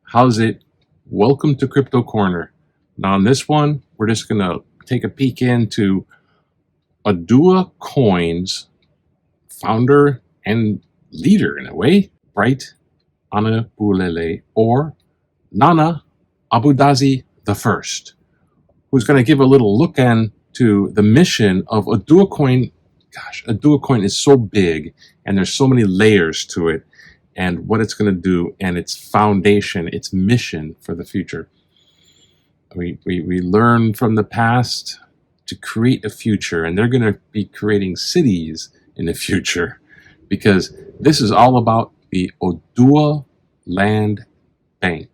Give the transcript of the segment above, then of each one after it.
How's it? Welcome to Crypto Corner. Now on this one, we're just going to take a peek into Oduwa Coin's founder and leader, in a way, right? Enabulele, or Nana Obudazie I, who's going to give a little look into the mission of Oduwa Coin. Gosh, Oduwa Coin is so big and there's so many layers to it, and what it's going to do and its foundation, its mission for the future. We learn from the past to create a future, and they're going to be creating cities in the future, because this is all about the Oduwa Land Bank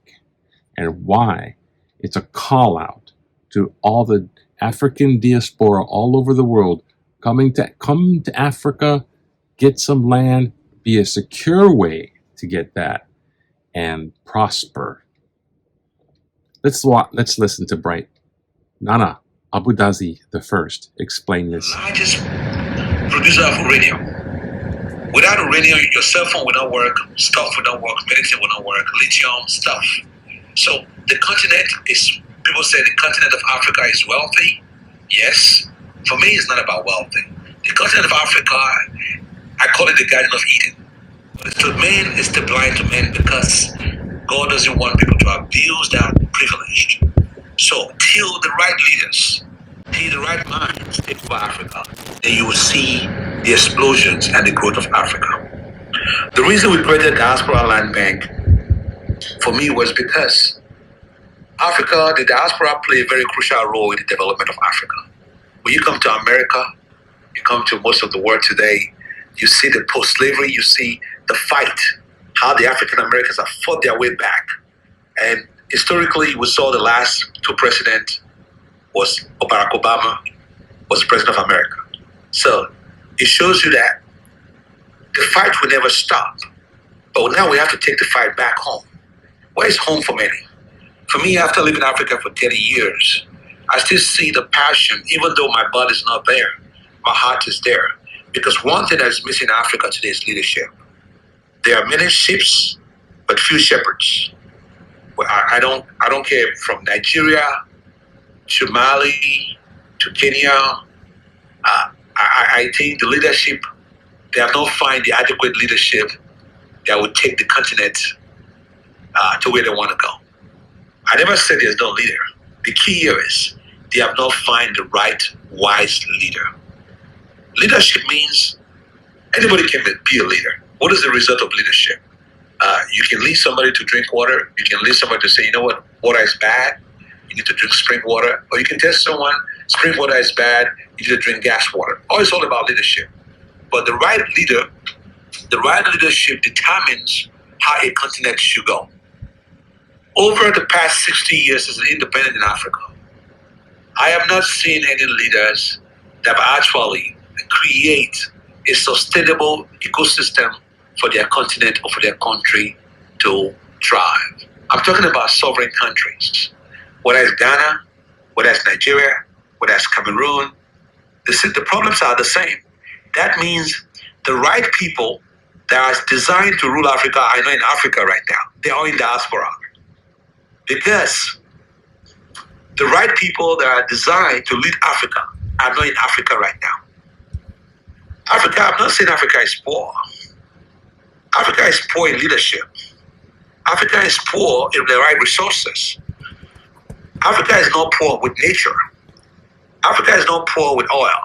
and why it's a call out to all the African diaspora all over the world come to Africa, get some land, be a secure way to get that, and prosper. Let's listen to Bright Nana Obudazie I explain this. Largest producer of uranium. Without uranium, your cell phone will not work, stuff will not work, medicine will not work, lithium, stuff. So the continent is, people say the continent of Africa is wealthy. Yes. For me, it's not about wealthy. The continent of Africa, I call it the Garden of Eden. But to men, it's the blind to men, because God doesn't want people to abuse that privilege. So till the right leaders, till the right minds take over Africa, then you will see the explosions and the growth of Africa. The reason we created Diaspora Land Bank, for me, was because Africa, the diaspora play a very crucial role in the development of Africa. When you come to America, you come to most of the world today, you see the post-slavery, you see the fight, how the African Americans have fought their way back. And historically, we saw the last two presidents was Barack Obama was the president of America. So it shows you that the fight will never stop. But now we have to take the fight back home. Where is home for many? For me, after living in Africa for 30 years, I still see the passion, even though my body's not there, my heart is there. Because one thing that is missing in Africa today is leadership. There are many sheep, but few shepherds. Well, I don't care, from Nigeria to Mali to Kenya. I think the leadership, they have not found the adequate leadership that would take the continent to where they want to go. I never said there's no leader. The key here is they have not found the right, wise leader. Leadership means anybody can be a leader. What is the result of leadership? You can lead somebody to drink water. You can lead somebody to say, you know what, water is bad. You need to drink spring water. Or you can tell someone spring water is bad. You need to drink gas water. Oh, it's all about leadership. But the right leader, the right leadership determines how a continent should go. Over the past 60 years as an independent in Africa, I have not seen any leaders that have actually create a sustainable ecosystem for their continent or for their country to thrive. I'm talking about sovereign countries. Whether it's Ghana, whether it's Nigeria, whether it's Cameroon, the problems are the same. That means the right people that are designed to rule Africa are not in Africa right now. They are in diaspora. Because the right people that are designed to lead Africa are not in Africa right now. Africa, I'm not saying Africa is poor. Africa is poor in leadership. Africa is poor in the right resources. Africa is not poor with nature. Africa is not poor with oil.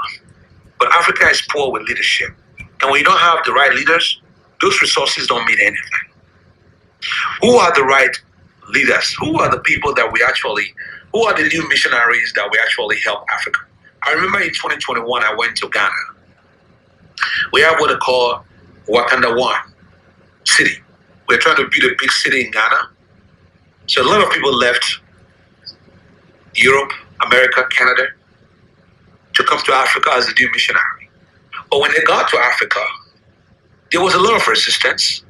But Africa is poor with leadership. And when you don't have the right leaders, those resources don't mean anything. Who are the right leaders? Who are the people that who are the new missionaries that we actually help Africa? I remember in 2021, I went to Ghana. We have what they call Wakanda One city. We're trying to build a big city in Ghana. So a lot of people left Europe, America, Canada to come to Africa as a new missionary. But when they got to Africa, there was a lot of resistance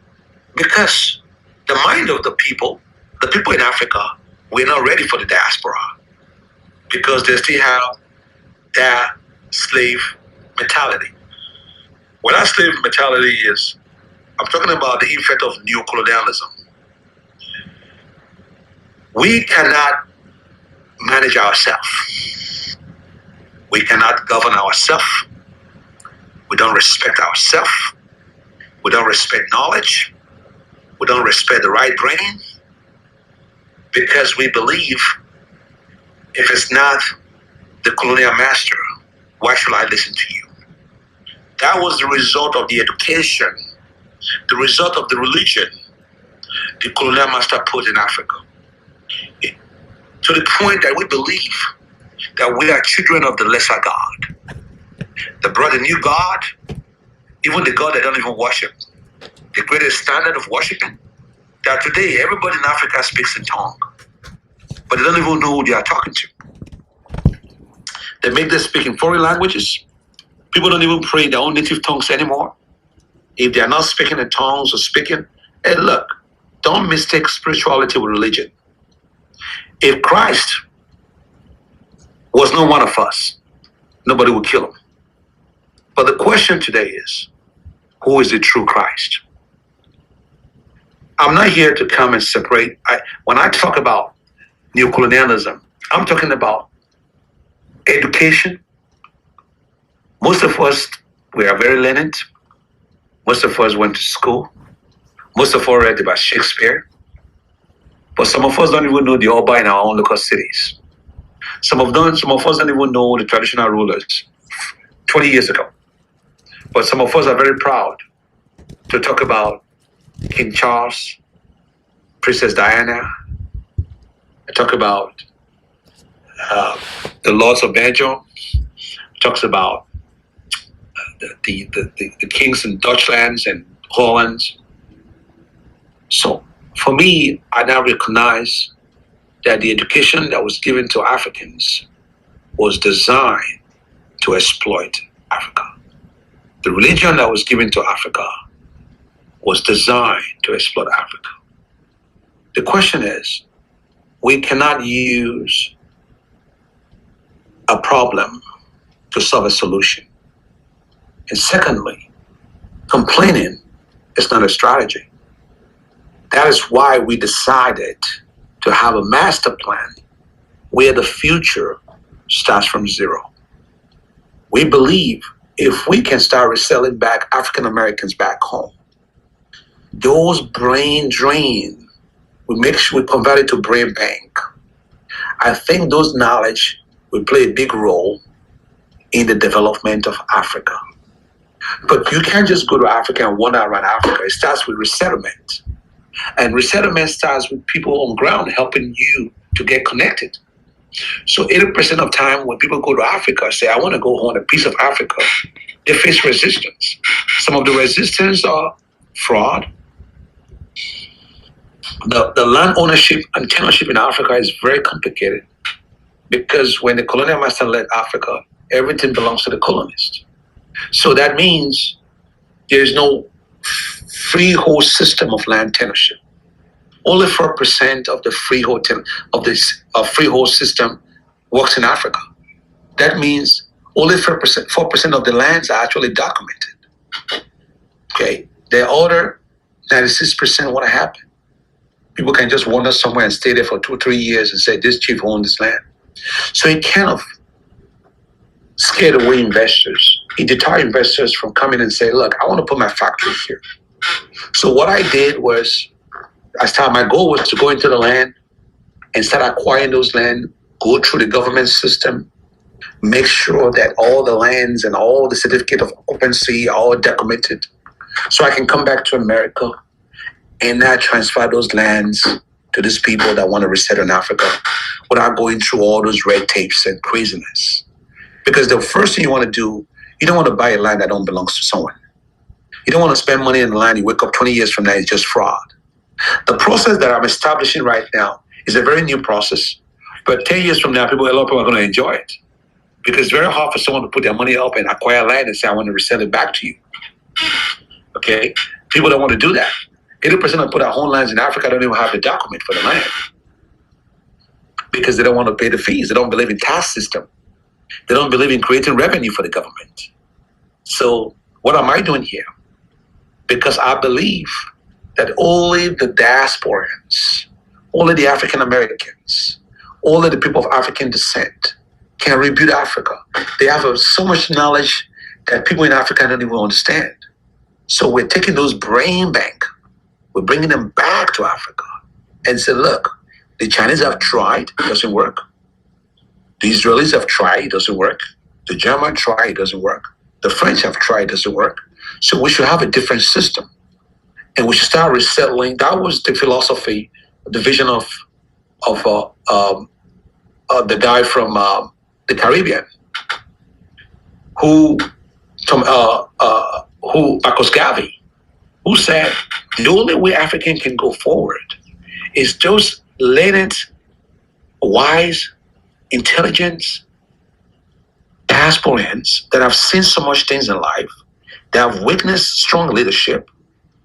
because the mind of the people in Africa, were not ready for the diaspora because they still have their slave mentality. What our slave mentality is, I'm talking about the effect of neocolonialism. We cannot manage ourselves. We cannot govern ourselves. We don't respect ourselves. We don't respect knowledge. We don't respect the right brain, because we believe if it's not the colonial master, why should I listen to you? That was the result of the education, the result of the religion the colonial master put in Africa. To the point that we believe that we are children of the lesser God. They brought a new God, even the God they don't even worship. The greatest standard of worshiping, that today everybody in Africa speaks in tongue, but they don't even know who they are talking to. They make them speak in foreign languages. People don't even pray in their own native tongues anymore. If they are not speaking in tongues or speaking, hey, look, don't mistake spirituality with religion. If Christ was not one of us, nobody would kill him. But the question today is, who is the true Christ? I'm not here to come and separate. When I talk about neocolonialism, I'm talking about education. Most of us, we are very learned. Most of us went to school. Most of us read about Shakespeare. But some of us don't even know the Oba in our own local cities. Some of us don't even know the traditional rulers 20 years ago. But some of us are very proud to talk about King Charles, Princess Diana. I talk about the Lords of Belgium. Talks about the kings in Dutchlands and Holland. So for me, I now recognize that the education that was given to Africans was designed to exploit Africa. The religion that was given to Africa was designed to exploit Africa. The question is, we cannot use a problem to solve a solution. And secondly, complaining is not a strategy. That is why we decided to have a master plan where the future starts from zero. We believe if we can start reselling back African Americans back home, those brain drain, we make sure we convert it to brain bank. I think those knowledge will play a big role in the development of Africa. But you can't just go to Africa and wander around Africa. It starts with resettlement. And resettlement starts with people on ground helping you to get connected. So 80% of time when people go to Africa, say, I want to go on a piece of Africa, they face resistance. Some of the resistance are fraud. The land ownership and tenureship in Africa is very complicated because when the colonial master led Africa, everything belongs to the colonist. So that means there's no freehold system of land tenureship. Only 4% of the freehold freehold system works in Africa. That means only 4% of the lands are actually documented. Okay, the other 96% what happened. People can just wander somewhere and stay there for 2 or 3 years and say this chief owns this land. So it kind of scared away investors. It deterred investors from coming and say, look, I want to put my factory here. So what I did was, my goal was to go into the land and start acquiring those land, go through the government system, make sure that all the lands and all the certificate of occupancy are all documented. So I can come back to America and now transfer those lands to these people that want to resettle in Africa without going through all those red tapes and craziness. Because the first thing you want to do, you don't want to buy a land that don't belong to someone. You don't want to spend money in the land, you wake up 20 years from now, it's just fraud. The process that I'm establishing right now is a very new process, but 10 years from now, a lot of people are going to enjoy it. Because it's very hard for someone to put their money up and acquire land and say, I want to resell it back to you. Okay? People don't want to do that. 80% of put our home lands in Africa don't even have the document for the land because they don't want to pay the fees. They don't believe in tax system. They don't believe in creating revenue for the government. So What am I doing here? Because I believe that only the diasporans, only the African Americans, only the people of African descent can rebuild Africa. They have so much knowledge that people in Africa don't even understand. So we're taking those brain bank, we're bringing them back to Africa and say, look, the Chinese have tried, it doesn't work. The Israelis have tried, it doesn't work. The Germans tried, it doesn't work. The French have tried, it doesn't work. So we should have a different system. And we should start resettling. That was the philosophy, the vision of the guy from the Caribbean, who Marcus Garvey, who said the only way African can go forward is those latent, wise, intelligent diasporans that have seen so much things in life, that have witnessed strong leadership,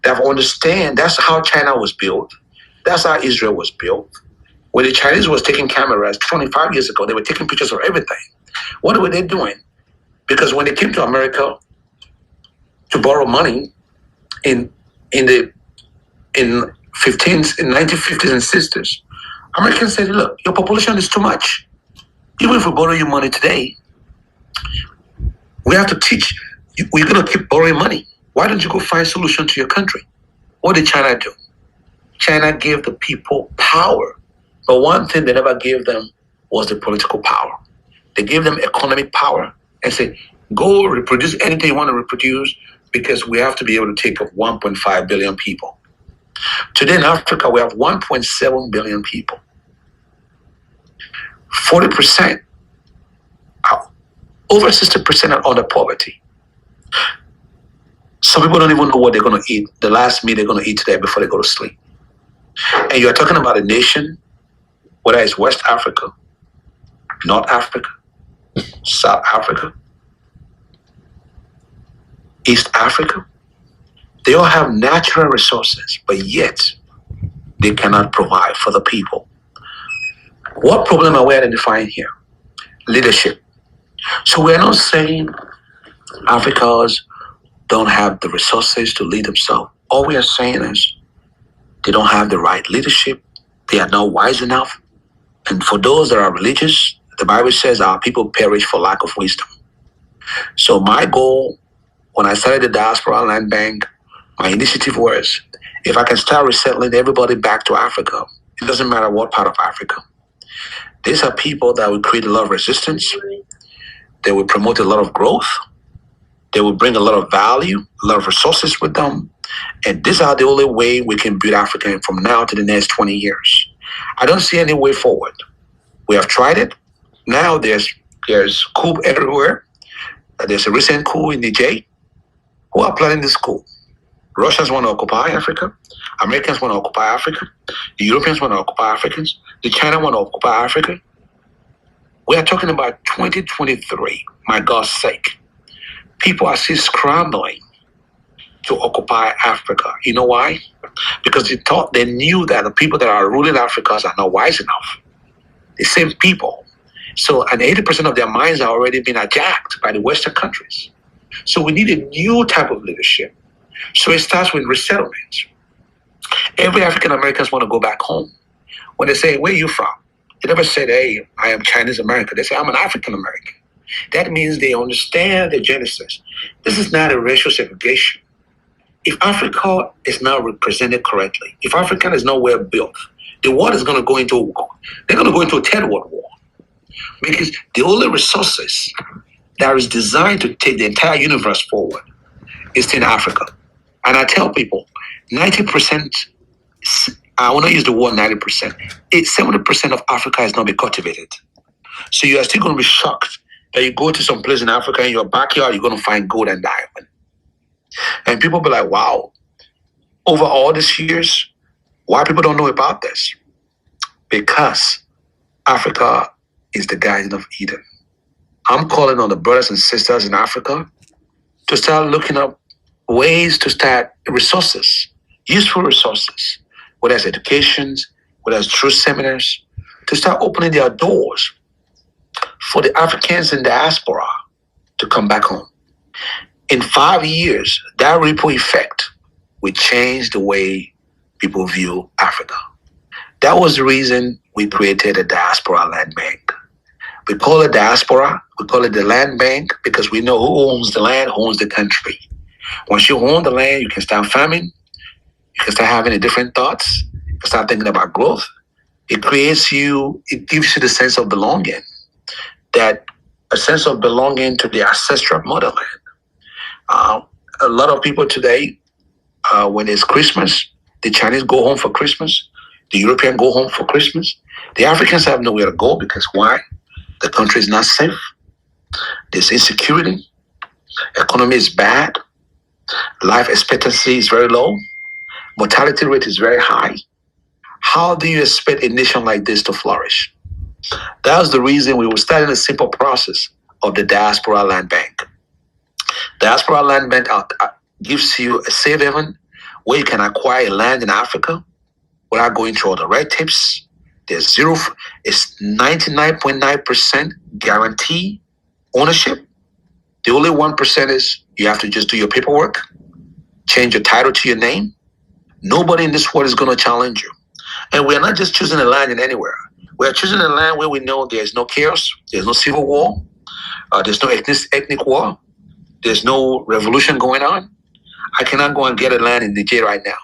that have understand. That's how China was built. That's how Israel was built. When the Chinese was taking cameras 25 years ago, they were taking pictures of everything. What were they doing? Because when they came to America to borrow money in the 1950s and 60s, Americans said, look, your population is too much. Even if we borrow you money today, we have to teach you, we're going to keep borrowing money. Why don't you go find a solution to your country? What did China do? China gave the people power. But one thing they never gave them was the political power. They gave them economic power and said, go reproduce anything you want to reproduce because we have to be able to take up 1.5 billion people. Today in Africa, we have 1.7 billion people. 40%, over 60% are under poverty. Some people don't even know what they're going to eat, the last meal they're going to eat today before they go to sleep. And you're talking about a nation, whether it's West Africa, North Africa, South Africa, East Africa, they all have natural resources, but yet they cannot provide for the people. What problem are we identifying here? Leadership. So we're not saying Africans don't have the resources to lead themselves. All we are saying is they don't have the right leadership. They are not wise enough. And for those that are religious, the Bible says our people perish for lack of wisdom. So my goal, when I started the Diaspora Land Bank, my initiative was, if I can start resettling everybody back to Africa, it doesn't matter what part of Africa. These are people that will create a lot of resistance. They will promote a lot of growth. They will bring a lot of value, a lot of resources with them. And these are the only way we can build Africa from now to the next 20 years. I don't see any way forward. We have tried it. Now there's coup everywhere. There's a recent coup in Niger. Who are planning this coup? Russians want to occupy Africa. Americans want to occupy Africa. The Europeans want to occupy Africans. The China want to occupy Africa. We are talking about 2023, my God's sake. People are still scrambling to occupy Africa. You know why? Because they knew that the people that are ruling Africa are not wise enough. The same people. So, and 80% of their minds are already being hijacked by the Western countries. So we need a new type of leadership. So it starts with resettlement. Every African Americans want to go back home. When they say, where are you from? They never said, hey, I am Chinese American. They say, I'm an African American. That means they understand the genesis. This is not a racial segregation. If Africa is not represented correctly, if Africa is not well built, the world is going to go into a third world war. Because the only resources that is designed to take the entire universe forward is in Africa. And I tell people, 90%, I want to use the word 90%, 70% of Africa has not been cultivated. So you are still going to be shocked that you go to some place in Africa, in your backyard, you're going to find gold and diamond. And people be like, wow, over all these years, why people don't know about this? Because Africa is the Garden of Eden. I'm calling on the brothers and sisters in Africa to start looking up ways to start resources, useful resources, whether it's education, whether it's truth seminars, to start opening their doors for the Africans in diaspora to come back home. In 5 years, that ripple effect will change the way people view Africa. That was the reason we created a diaspora land bank. We call it diaspora, we call it the land bank because we know who owns the land, who owns the country. Once you own the land, you can start farming, you can start having different thoughts, you can start thinking about growth. It gives you the sense of belonging, that a sense of belonging to the ancestral motherland. A lot of people today, when it's Christmas, the Chinese go home for Christmas, the Europeans go home for Christmas. The Africans have nowhere to go because why? The country is not safe. There's insecurity. Economy is bad. Life expectancy is very low. Mortality rate is very high. How do you expect a nation like this to flourish? That was the reason we were starting a simple process of the Diaspora Land Bank. Diaspora Land Bank gives you a safe haven where you can acquire land in Africa without going through all the red tapes. There's it's 99.9% guarantee ownership. The only 1% is you have to just do your paperwork, change your title to your name. Nobody in this world is going to challenge you. And we're not just choosing a land in anywhere. We're choosing a land where we know there's no chaos, there's no civil war, there's no ethnic war, there's no revolution going on. I cannot go and get a land in Niger right now.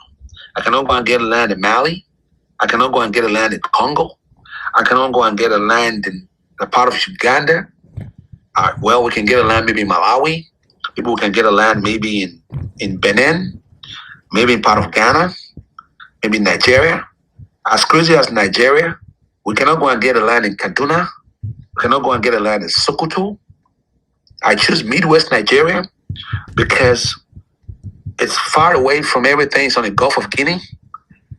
I cannot go and get a land in Mali. I cannot go and get a land in Congo. I cannot go and get a land in a part of Uganda. Well, we can get a land maybe in Malawi. People can get a land maybe in Benin, maybe in part of Ghana, maybe in Nigeria. As crazy as Nigeria, we cannot go and get a land in Kaduna. We cannot go and get a land in Sokoto. I choose Midwest Nigeria because it's far away from everything. It's on the Gulf of Guinea.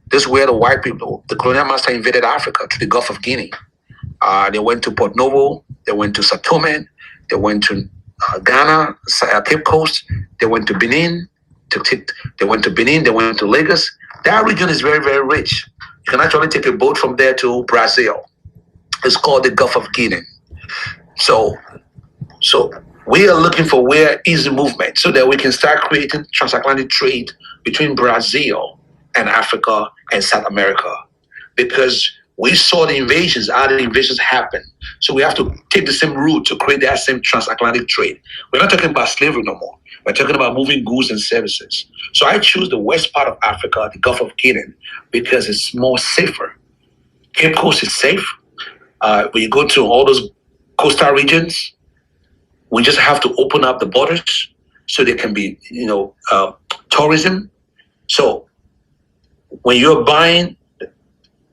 This is where the white people, the colonial master invaded Africa to the Gulf of Guinea. They went to Port Novo, they went to Satome, they went to Ghana, Cape Coast, they went to Benin, they went to Lagos. That region is very, very rich. You can actually take a boat from there to Brazil. It's called the Gulf of Guinea. So we are looking for where is the movement so that we can start creating transatlantic trade between Brazil and Africa and South America. Because we saw the invasions, how the invasions happen. So we have to take the same route to create that same transatlantic trade. We're not talking about slavery no more. We're talking about moving goods and services. So I choose the west part of Africa, the Gulf of Guinea, because it's more safer. Cape Coast is safe. When you go to all those coastal regions, we just have to open up the borders so there can be, tourism. So when you're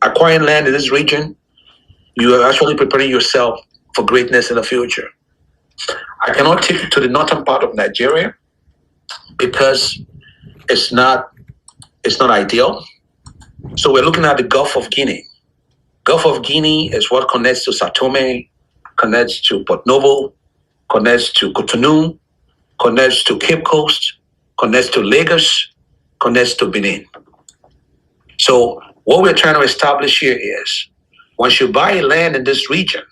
acquiring land in this region, you are actually preparing yourself for greatness in the future. I cannot take you to the northern part of Nigeria because it's not ideal. So we're looking at the Gulf of Guinea. Gulf of Guinea is what connects to Satome, connects to Port Novo, connects to Cotonou, connects to Cape Coast, connects to Lagos, connects to Benin. So what we're trying to establish here is, once you buy land in this region,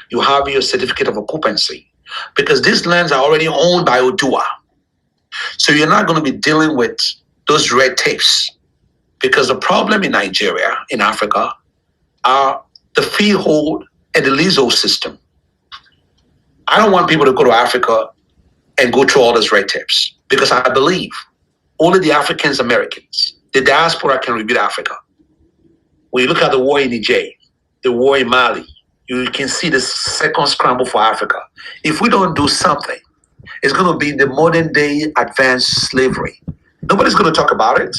you have your certificate of occupancy, because these lands are already owned by Oduwa. So you're not going to be dealing with those red tapes, because the problem in Nigeria, in Africa, are the freehold and the leasehold system. I don't want people to go to Africa and go through all those red tapes, because I believe only the Africans Americans, the diaspora, can rebuild Africa. When you look at the war in Niger, the war in Mali, you can see the second scramble for Africa. If we don't do something, it's going to be the modern day advanced slavery. Nobody's going to talk about it,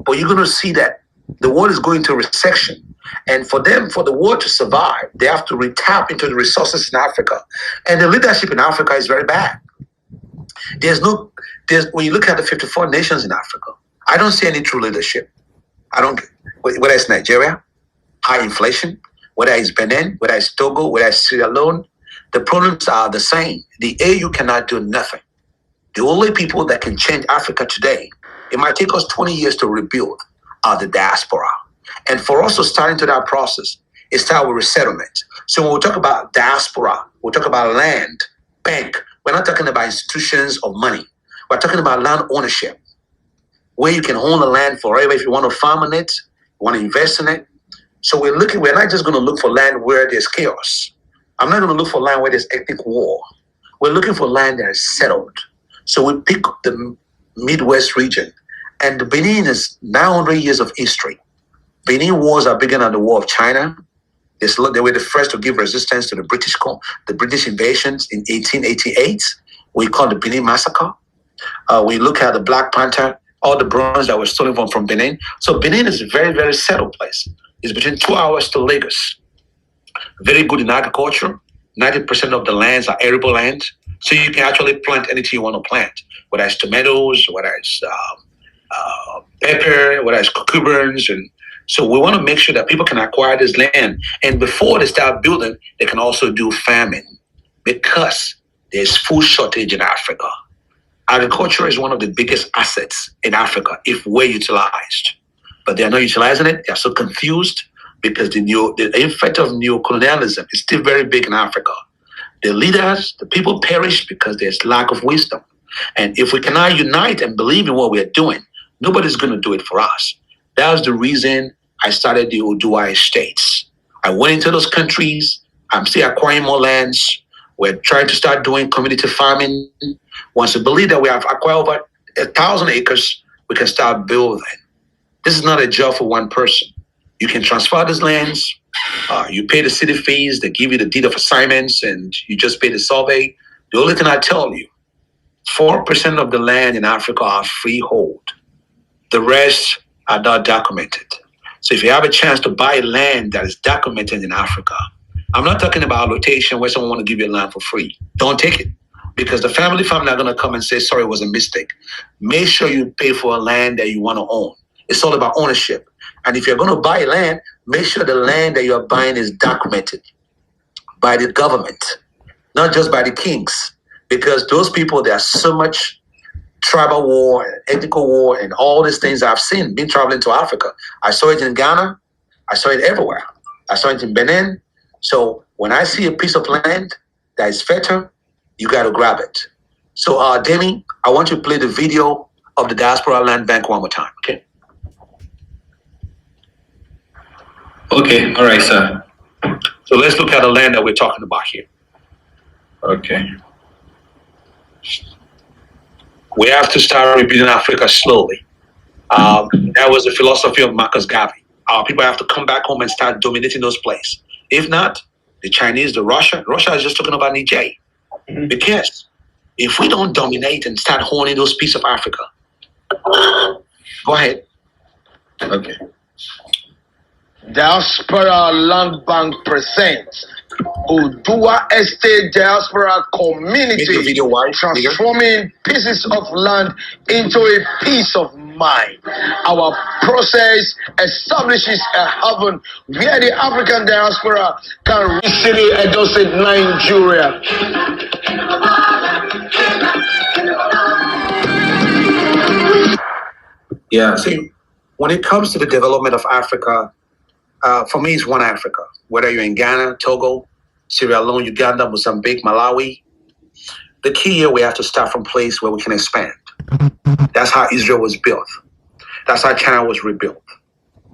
but you're going to see that the world is going to recession. And for the world to survive, they have to tap into the resources in Africa. And the leadership in Africa is very bad. When you look at the 54 nations in Africa, I don't see any true leadership. Whether it's Nigeria, high inflation, whether it's Benin, whether it's Togo, whether it's Sierra Leone, the problems are the same. The AU cannot do nothing. The only people that can change Africa today, it might take us 20 years to rebuild, are the diaspora. And for us to start into that process, it starts with resettlement. So when we talk about diaspora, we talk about land, bank, We're not talking about institutions of money. We're talking about land ownership, where you can own the land forever if you want to farm on it, you want to invest in it. So we're not just going to look for land where there's chaos. I'm not going to look for land where there's ethnic war. We're looking for land that is settled. So we pick the Midwest region. And Benin is 900 years of history. Benin wars are bigger than the War of China. They were the first to give resistance to the British invasions in 1888. We call the Benin Massacre. We look at the Black Panther, all the bronze that were stolen from Benin. So Benin is a very, very settled place. It's between 2 hours to Lagos. Very good in agriculture. 90% of the lands are arable land. So you can actually plant anything you want to plant, whether it's tomatoes, whether it's pepper, whether it's cucumbers. And so we want to make sure that people can acquire this land. And before they start building, they can also do farming, because there's food shortage in Africa. Agriculture is one of the biggest assets in Africa if well utilized. But they are not utilizing it. They are so confused because the effect of neocolonialism is still very big in Africa. The leaders, the people perish because there's lack of wisdom. And if we cannot unite and believe in what we are doing, nobody's going to do it for us. That was the reason I started the Oduwa Estates. I went into those countries. I'm still acquiring more lands. We're trying to start doing community farming. Once we believe that we have acquired over 1,000 acres, we can start building. This is not a job for one person. You can transfer these lands. You pay the city fees. They give you the deed of assignments, and you just pay the survey. The only thing I tell you, 4% of the land in Africa are freehold. The rest are not documented. So if you have a chance to buy land that is documented in Africa, I'm not talking about rotation where someone want to give you land for free. Don't take it, because the family farm not going to come and say, sorry, it was a mistake. Make sure you pay for a land that you want to own. It's all about ownership. And if you're going to buy land, make sure the land that you're buying is documented by the government, not just by the kings. Because those people, there's so much tribal war, and ethnical war, and all these things I've seen, been traveling to Africa. I saw it in Ghana. I saw it everywhere. I saw it in Benin. So when I see a piece of land that is fertile, you got to grab it. So, Demi, I want you to play the video of the Diaspora Land Bank one more time, okay? Okay, all right, sir. So let's look at the land that we're talking about here. Okay. We have to start rebuilding Africa slowly. That was the philosophy of Marcus Garvey. Our people have to come back home and start dominating those places. If not, the Chinese, Russia is just talking about Niger. Mm-hmm. Because if we don't dominate and start honing those pieces of Africa, go ahead. Okay. Diaspora Land Bank presents Oduwa Estate Diaspora Community, transforming pieces of land into a peace of mind. Our process establishes a haven where the African diaspora can easily adjust Nigeria. Yeah, see, when it comes to the development of Africa, for me, it's one Africa. Whether you're in Ghana, Togo, Sierra Leone, Uganda, Mozambique, Malawi, the key here, we have to start from a place where we can expand. That's how Israel was built. That's how China was rebuilt.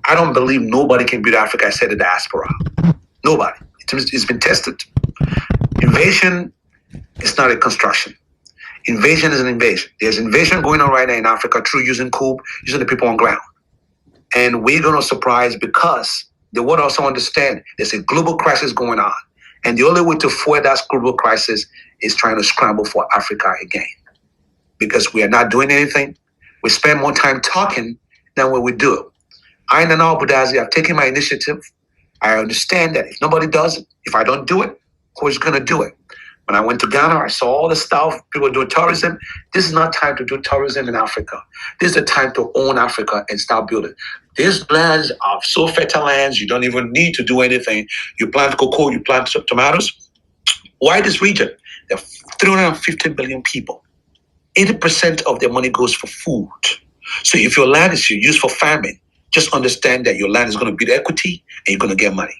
I don't believe nobody can build Africa except the diaspora. Nobody. It's been tested. Invasion is not a construction. Invasion is an invasion. There's invasion going on right now in Africa through using coup, using the people on ground. And we're going to surprise because the world also understand there's a global crisis going on. And the only way to foil that global crisis is trying to scramble for Africa again. Because we are not doing anything. We spend more time talking than what we do. I, Nana Obudazie, have taken my initiative. I understand that if nobody does it, if I don't do it, who's going to do it? When I went to Ghana, I saw all the stuff, people doing tourism. This is not time to do tourism in Africa. This is the time to own Africa and start building. These lands are so fertile lands, you don't even need to do anything. You plant cocoa, you plant tomatoes. Why this region? There are 350 billion people. 80% of their money goes for food. So if your land is used for farming, just understand that your land is going to build equity and you're going to get money.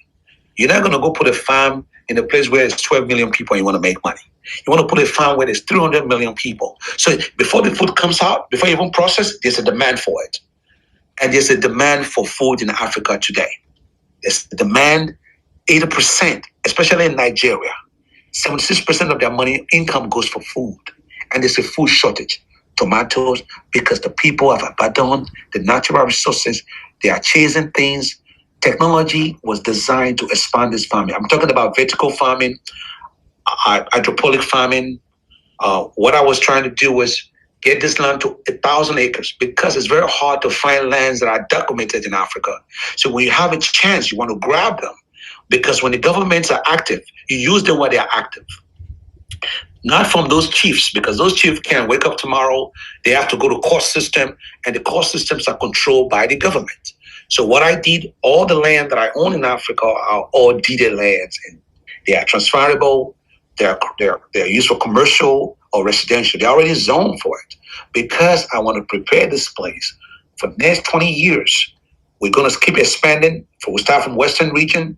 You're not going to go put a farm in a place where it's 12 million people and you want to make money. You want to put a farm where there's 300 million people. So before the food comes out, before you even process, there's a demand for it. And there's a demand for food in Africa today. There's a demand, 80%, especially in Nigeria. 76% of their money income goes for food. And there's a food shortage. Tomatoes, because the people have abandoned the natural resources. They are chasing things. Technology was designed to expand this farming. I'm talking about vertical farming, hydroponic farming. What I was trying to do was get this land to 1,000 acres because it's very hard to find lands that are documented in Africa. So when you have a chance, you want to grab them because when the governments are active, you use them when they are active. Not from those chiefs, because those chiefs can't wake up tomorrow. They have to go to court system, and the court systems are controlled by the government. So what I did, all the land that I own in Africa are all deeded lands, and they are transferable. They're used for commercial or residential. They're already zoned for it because I want to prepare this place for the next 20 years. We're going to keep expanding. We start from Western region.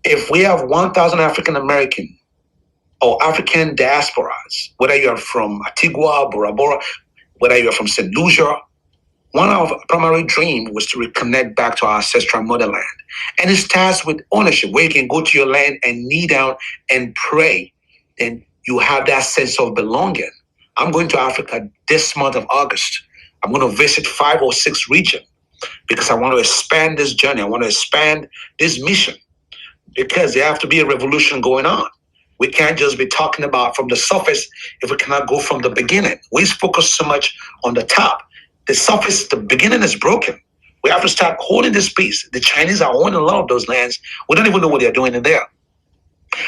If we have 1,000 African American or African diasporas, whether you're from Antigua, Bora Bora, whether you're from St. Lucia, one of our primary dreams was to reconnect back to our ancestral motherland. And it starts with ownership, where you can go to your land and kneel down and pray. Then you have that sense of belonging. I'm going to Africa this month of August. I'm going to visit 5 or 6 regions because I want to expand this journey. I want to expand this mission because there have to be a revolution going on. We can't just be talking about from the surface if we cannot go from the beginning. We focus so much on the top. The surface, the beginning is broken. We have to start holding this piece. The Chinese are owning a lot of those lands. We don't even know what they're doing in there.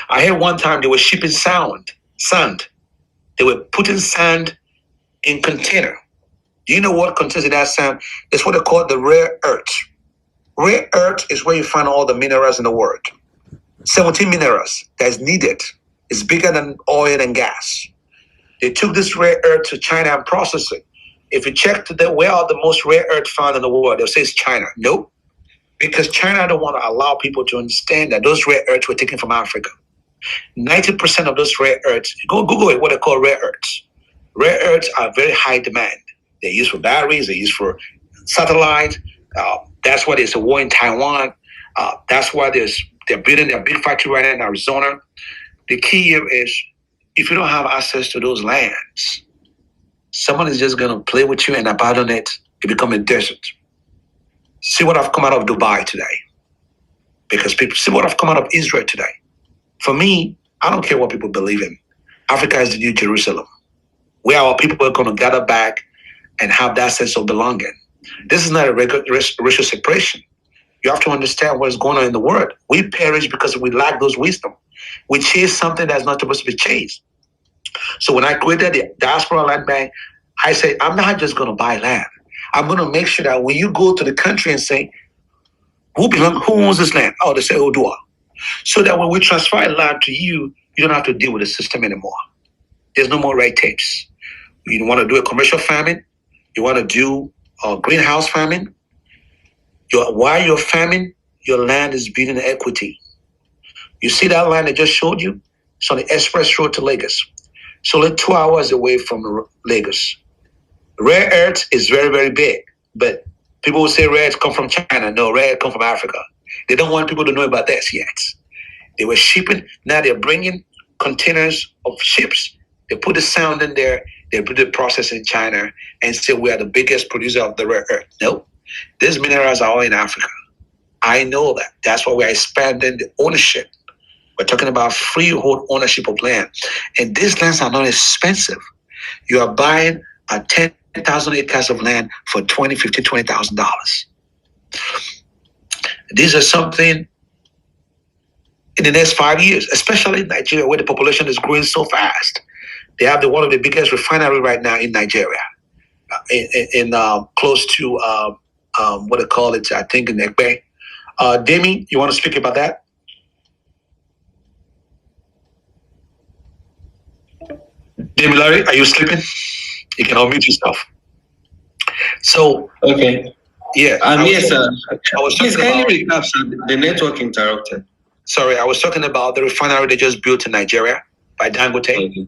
I heard one time they were shipping sand. They were putting sand in container. Do you know what contains in that sand? It's what they call the rare earth. Rare earth is where you find all the minerals in the world. 17 minerals that is needed. It's bigger than oil and gas. They took this rare earth to China and processed it. If you check today, where are the most rare earth found in the world? They'll say it's China. Nope. Because China don't want to allow people to understand that those rare earths were taken from Africa. 90% of those rare earths, go Google it, what they call rare earths. Rare earths are very high demand. They're used for batteries, they're used for satellites. That's why there's a war in Taiwan. That's why they're building their big factory right now in Arizona. The key here is if you don't have access to those lands, someone is just going to play with you and abandon it. It becomes a desert. See what I've come out of Dubai today. Because people see what I've come out of Israel today. For me, I don't care what people believe in. Africa is the new Jerusalem, where our people are going to gather back and have that sense of belonging. This is not a racial separation. You have to understand what is going on in the world. We perish because we lack those wisdom. We chase something that's not supposed to be chased. So when I created the Diaspora Land Bank, I say, I'm not just going to buy land. I'm going to make sure that when you go to the country and say, who owns this land? Oh, they say Oduwa. So that when we transfer land to you, you don't have to deal with the system anymore. There's no more red tapes. You want to do a commercial farming? You want to do a greenhouse farming? While you're farming, your land is building equity. You see that land I just showed you? It's on the express road to Lagos. It's only 2 hours away from Lagos. Rare earth is very, very big, but people will say rare earth come from China. No, rare earth come from Africa. They don't want people to know about this yet. They were shipping, now they're bringing containers of ships. They put the sound in there, they put the process in China, and say we are the biggest producer of the rare earth. No, these minerals are all in Africa. I know that. That's why we're expanding the ownership. We're talking about freehold ownership of land. And these lands are not expensive. You are buying 10,000 acres of land for $20,000, $50,000, $20,000. These are something in the next 5 years, especially in Nigeria, where the population is growing so fast. They have one of the biggest refineries right now in Nigeria, in close to what they call it, I think in Ekpe. Demi, you want to speak about that? Demi Larry, are you sleeping? You can unmute yourself. So, okay. Yeah. Yes, sir. I was Please talking kindly about recap, sir. The network interrupted. Sorry, I was talking about the refinery they just built in Nigeria by Dangote. Okay.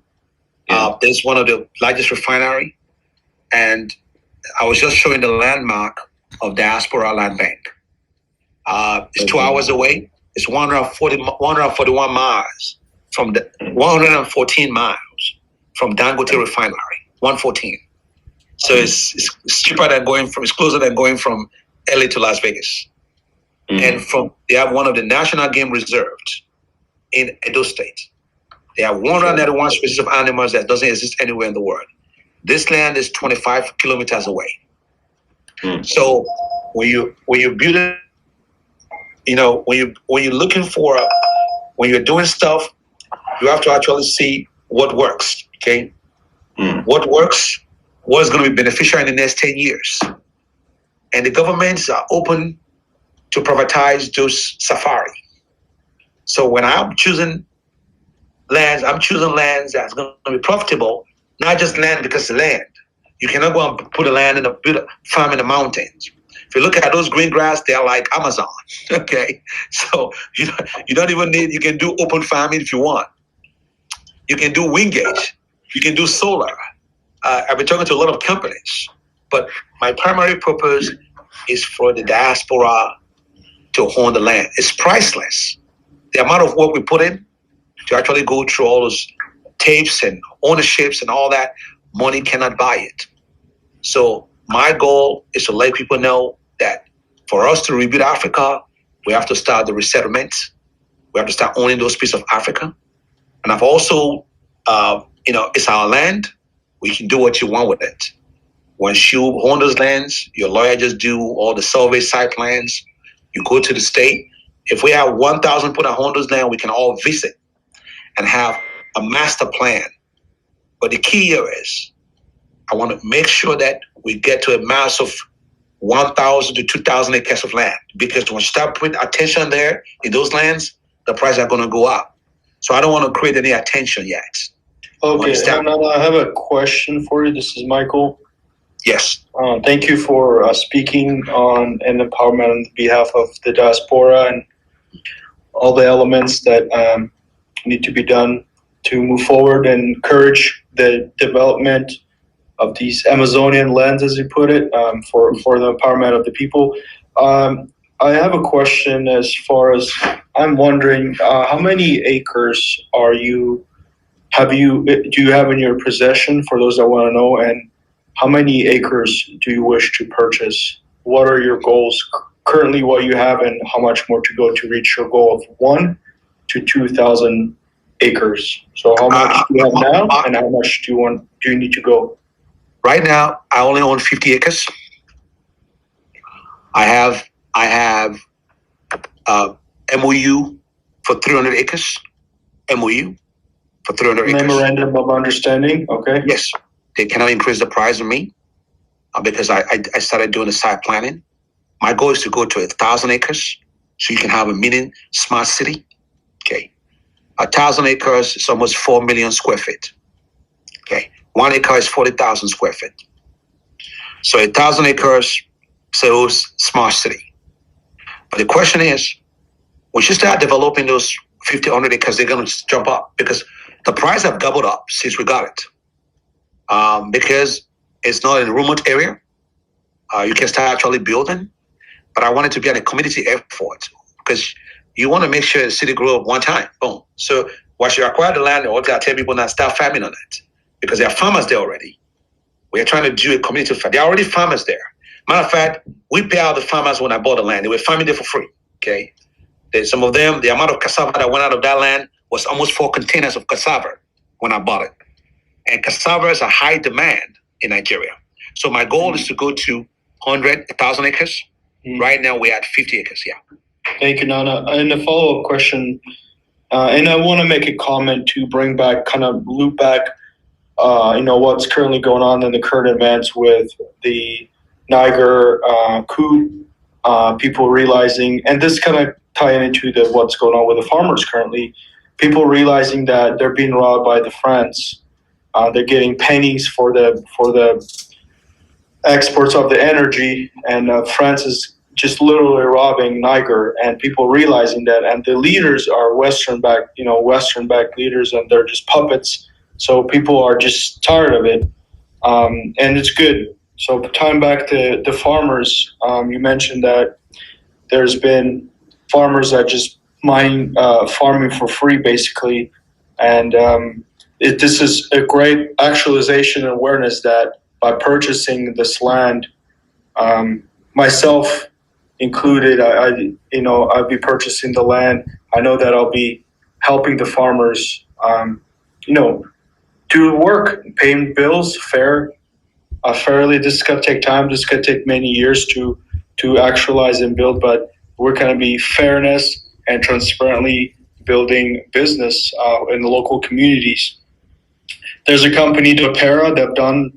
Yeah. This is one of the largest refinery, and I was just showing the landmark of Diaspora Land Bank. It's 2 hours away. It's 141 miles from the 114 miles from Dangote Refinery. 114. So it's cheaper than it's closer than going from LA to Las Vegas. And they have one of the national game reserves in Edo State. They have 191 species of animals that doesn't exist anywhere in the world. This land is 25 kilometers away. So when you build it, when you're looking for, when you're doing stuff, you have to actually see what works. Okay, what works, what's going to be beneficial in the next 10 years, and the governments are open to privatize those safari. So when I'm choosing lands, I'm choosing lands that's going to be profitable, not just land because it's land. You cannot go and put a land in build a farm in the mountains. If you look at those green grass, they're like Amazon. Okay, so you don't even need. You can do open farming if you want. You can do wind gauge. You can do solar. I've been talking to a lot of companies, but my primary purpose is for the diaspora to own the land. It's priceless. The amount of work we put in to actually go through all those tapes and ownerships and all that, money cannot buy it. So my goal is to let people know that for us to rebuild Africa, we have to start the resettlement. We have to start owning those pieces of Africa. And I've also, it's our land. We can do what you want with it. Once you own those lands, your lawyer just do all the survey site plans. You go to the state. If we have 1,000 people that own those land, we can all visit and have a master plan. But the key here is I want to make sure that we get to a mass of 1,000 to 2,000 acres of land, because when you start putting attention there in those lands, the prices are going to go up. So I don't want to create any attention yet. Okay, I have a question for you. This is Michael. Yes. Thank you for speaking on an empowerment on behalf of the diaspora and all the elements that need to be done to move forward and encourage the development of these Amazonian lands, as you put it, for the empowerment of the people. I have a question as far as I'm wondering, how many acres do you have in your possession, for those that want to know, and how many acres do you wish to purchase? What are your goals currently, what you have, and how much more to go to reach your goal of 1 to 2,000 acres? So how much do you have now, and how much do you need to go? Right now, I only own 50 acres. I have MOU for 300 acres. MOU for 300 acres. Memorandum of understanding. Okay. Yes, they cannot increase the price on me because I started doing the site planning. My goal is to go to 1,000 acres, so you can have a mini smart city. Okay, 1,000 acres is almost 4 million square feet. Okay, 1 acre is 40,000 square feet. So 1,000 acres sells smart city. But the question is, once you start developing those 50, 100 acres, they're going to jump up because the price have doubled up since we got it. Because it's not in a remote area, you can start actually building. But I want it to be a community effort because you want to make sure the city grow up one time. Boom. So once you acquire the land, I tell people now start farming on it because there are farmers there already. We are trying to do a community farm. There are already farmers there. Matter of fact, we pay out the farmers when I bought the land. They were farming there for free. Okay. Some of them, the amount of cassava that went out of that land was almost 4 containers of cassava when I bought it. And cassava is a high demand in Nigeria. So my goal is to go to 1,000 acres. Right now we're at 50 acres, yeah. Thank you, Nana. And a follow-up question, and I want to make a comment to bring back, kind of loop back, what's currently going on in the current events with the Niger coup, people realizing, and this kind of tying into what's going on with the farmers currently, people realizing that they're being robbed by the France. They're getting pennies for the exports of the energy, and France is just literally robbing Niger, and people realizing that, and the leaders are Western-backed leaders, and they're just puppets. So people are just tired of it, and it's good. So time back to the farmers, you mentioned that there's been farmers that just farming for free, basically, and this is a great actualization and awareness that by purchasing this land, myself included, I'll be purchasing the land. I know that I'll be helping the farmers, do work, paying bills fairly. This is gonna take time. This is gonna take many years to actualize and build, but we're gonna be fairness and transparently building business in the local communities. There's a company, Dopera, that have done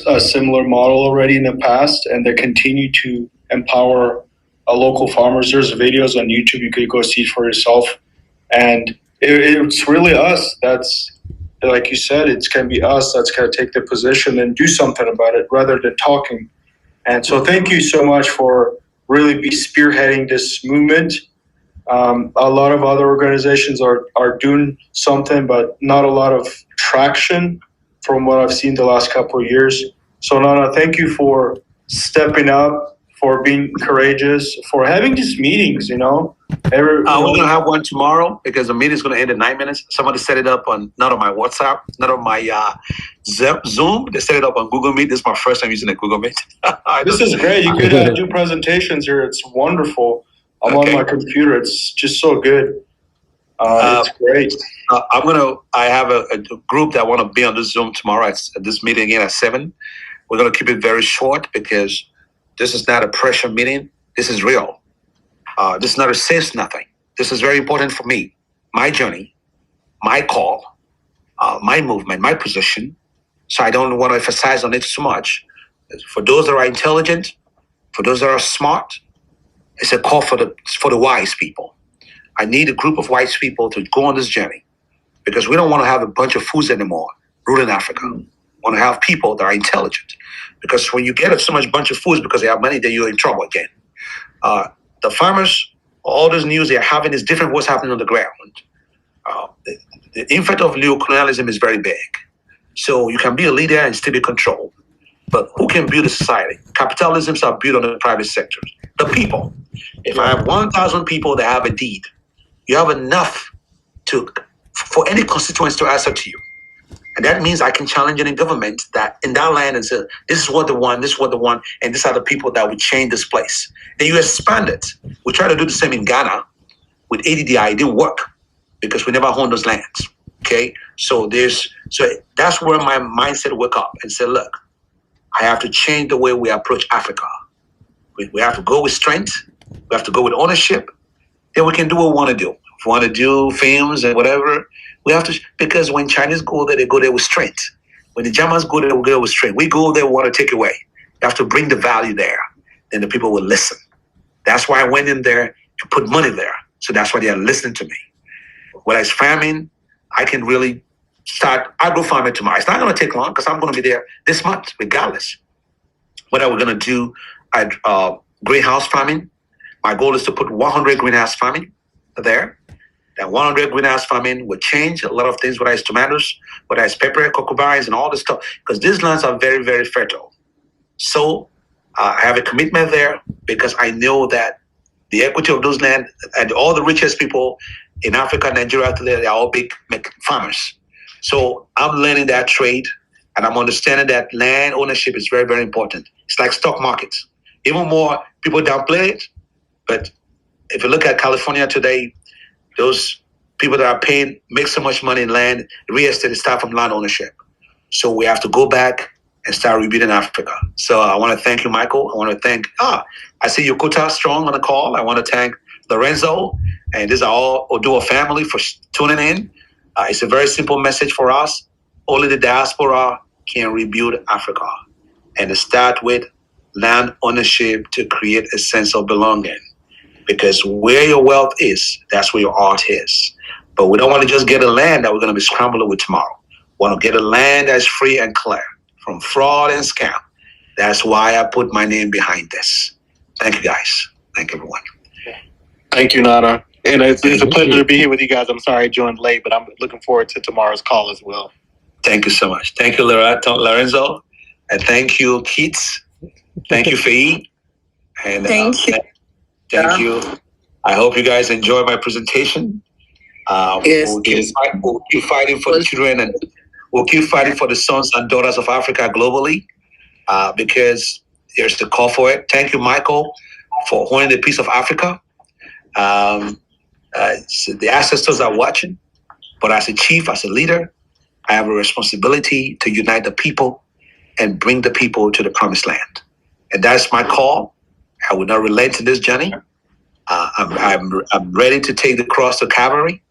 a similar model already in the past, and they continue to empower local farmers. There's videos on YouTube. You could go see it for yourself. And it's really us. That's, like you said, it's going to be us that's going to take the position and do something about it rather than talking. And so thank you so much for really be spearheading this movement. A lot of other organizations are doing something, but not a lot of traction from what I've seen the last couple of years. So Nana, thank you for stepping up, for being courageous, for having these meetings, We're going to have one tomorrow because the meeting is going to end in 9 minutes. Somebody set it up on, not on my WhatsApp, not on my Zoom. They set it up on Google Meet. This is my first time using a Google Meet. This is great. You could do presentations here. It's wonderful. I'm on my computer. It's just so good. It's great. I have a group that want to be on this Zoom tomorrow at this meeting again at 7. We're going to keep it very short because this is not a pressure meeting. This is real. This is not a says nothing. This is very important for me, my journey, my call, my movement, my position. So I don't want to emphasize on it too much. For those that are intelligent, for those that are smart, it's a call for the wise people. I need a group of wise people to go on this journey because we don't want to have a bunch of fools anymore ruling Africa. We want to have people that are intelligent because when you get so much bunch of fools because they have money, then you're in trouble again. The farmers, all this news they're having is different what's happening on the ground. The impact of neocolonialism is very big. So you can be a leader and still be controlled. But who can build a society? Capitalisms are built on the private sector. The people. If I have 1,000 people that have a deed, you have enough for any constituents to answer to you. And that means I can challenge any government that in that land and say, this is what they want, this is what they want, and these are the people that will change this place. Then you expand it. We try to do the same in Ghana with ADDI. It didn't work because we never owned those lands. Okay? So that's where my mindset woke up and said, look, I have to change the way we approach Africa. We have to go with strength. We have to go with ownership. Then we can do what we want to do. If we want to do films and whatever, we have to, because when Chinese go there, they go there with strength. When the Germans go there, we go with strength. We go there, we want to take away. You have to bring the value there. Then the people will listen. That's why I went in there to put money there. So that's why they are listening to me. When I was farming, I can really start agro farming tomorrow. It's not going to take long because I'm going to be there this month, regardless. What are we going to do at greenhouse farming? My goal is to put 100 greenhouse farming there. That 100 greenhouse farming will change a lot of things, whether it's tomatoes, whether it's pepper, cocoa vines, and all this stuff, because these lands are very, very fertile. So I have a commitment there because I know that the equity of those land and all the richest people in Africa, Nigeria today, they are all big farmers. So I'm learning that trade, and I'm understanding that land ownership is very, very important. It's like stock markets. Even more people downplay it, but if you look at California today, those people that are paying make so much money in land, real estate start from land ownership. So we have to go back and start rebuilding Africa. So I want to thank you, Michael. I want to thank, I see Yokota Strong on the call. I want to thank Lorenzo, and these are all Oduwa family for tuning in. It's a very simple message for us. Only the diaspora can rebuild Africa. And to start with land ownership to create a sense of belonging. Because where your wealth is, that's where your art is. But we don't want to just get a land that we're going to be scrambling with tomorrow. We want to get a land that's free and clear from fraud and scam. That's why I put my name behind this. Thank you, guys. Thank you, everyone. Thank you, Nana. And it's a pleasure to be here with you guys. I'm sorry I joined late, but I'm looking forward to tomorrow's call as well. Thank you so much. Thank you, Lorenzo. And thank you, Keats. Thank you, Faye. And thank you. Thank you. I hope you guys enjoy my presentation. Yes, we'll keep fighting for the children, and we'll keep fighting for the sons and daughters of Africa globally, because there's the call for it. Thank you, Michael, for holding the peace of Africa. So the ancestors are watching, but as a chief, as a leader, I have a responsibility to unite the people and bring the people to the promised land. And that's my call. I will not relent in this journey. I'm ready to take the cross to Calvary,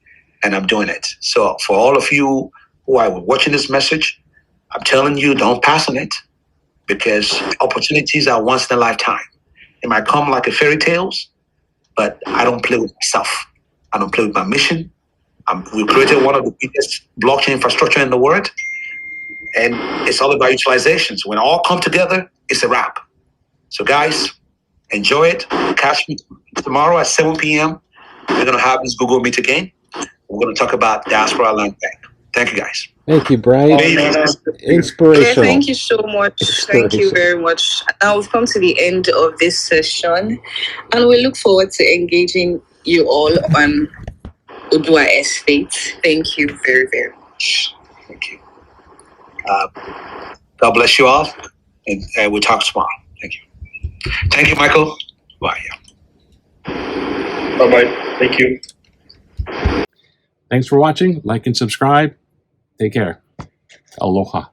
and I'm doing it. So for all of you who are watching this message, I'm telling you, don't pass on it, because opportunities are once in a lifetime. It might come like a fairy tales, but I don't play with myself. I don't play with my mission. We created one of the biggest blockchain infrastructure in the world, and it's all about utilizations. When all come together, it's a wrap. So guys, enjoy it. Catch me tomorrow at 7 p.m. We're going to have this Google Meet again. We're going to talk about Diaspora Land Bank. Thank you, guys. Thank you, Brian. Inspirational. Thank you so much. Thank you very much. Now we've come to the end of this session, and we look forward to engaging you all on Oduwa Estate. Thank you very, very much. Thank you. God bless you all, and we'll talk tomorrow. Thank you. Thank you, Michael. Bye. Bye-bye. Thank you. Thanks for watching. Like and subscribe. Take care. Aloha.